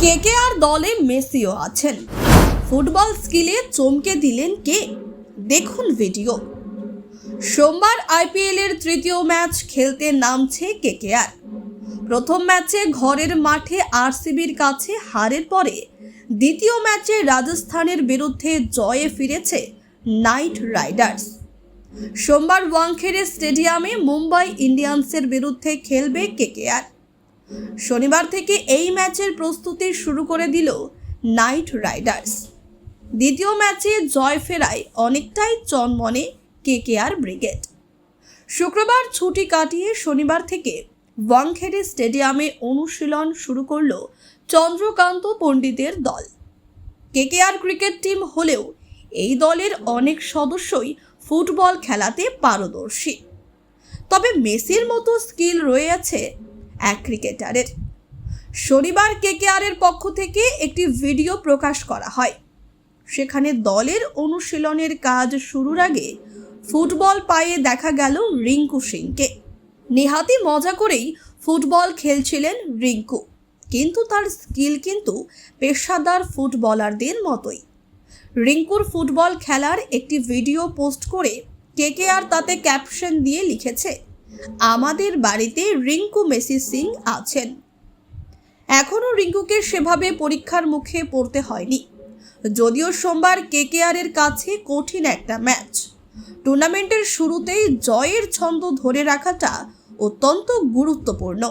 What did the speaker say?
KKR দলে মেসিও আছেন। Football স্কিলে চমকে দিলেন কে? দেখুন ভিডিও। সোমবার আইপিএল এর তৃতীয় ম্যাচ খেলতে নামছে কেকেআর। প্রথম ম্যাচে ঘরের মাঠে আরসিবির কাছে হারের পরে দ্বিতীয় ম্যাচে রাজস্থানের বিরুদ্ধে জয়ে ফিরেছে নাইট রাইডার্স। সোমবার ওয়াংখেড়ে স্টেডিয়ামে মুম্বাই ইন্ডিয়ান্সের বিরুদ্ধে খেলবে কেকেআর। শনিবার থেকে এই ম্যাচের প্রস্তুতি শুরু করে দিল নাইট রাইডার্স। দ্বিতীয় ম্যাচে জয় ফেরায় অনেকটাই চনমনে কেকেআর ব্রিগেড। শুক্রবার ছুটি কাটিয়ে শনিবার থেকে ওয়াংখেড়ে স্টেডিয়ামে অনুশীলন শুরু করল চন্দ্রকান্ত পণ্ডিতের দল। কেকেআর ক্রিকেট টিম হলেও এই দলের অনেক সদস্যই ফুটবল খেলাতে পারদর্শী। তবে মেসির মতো স্কিল রয়েছে এক ক্রিকেটারের। শনিবার কেকেআরের পক্ষ থেকে একটি ভিডিও প্রকাশ করা হয়। সেখানে দলের অনুশীলনের কাজ শুরুর আগে ফুটবল পায়ে দেখা গেল রিঙ্কু সিংকে। নেহাতি মজা করেই ফুটবল খেলছিলেন রিঙ্কু, কিন্তু তার স্কিল কিন্তু পেশাদার ফুটবলারদের মতোই। রিঙ্কুর ফুটবল খেলার একটি ভিডিও পোস্ট করে কেকেআর তাতে ক্যাপশন দিয়ে লিখেছে, আমাদের বাড়িতে রিঙ্কু মেসি সিং আছেন। এখনও রিঙ্কুকে সেভাবে পরীক্ষার মুখে পড়তে হয়নি, যদিও সোমবার কেকেআরের কাছে কঠিন একটা ম্যাচ। টুর্নামেন্টের শুরুতেই জয়ের ছন্দ ধরে রাখাটা অত্যন্ত গুরুত্বপূর্ণ।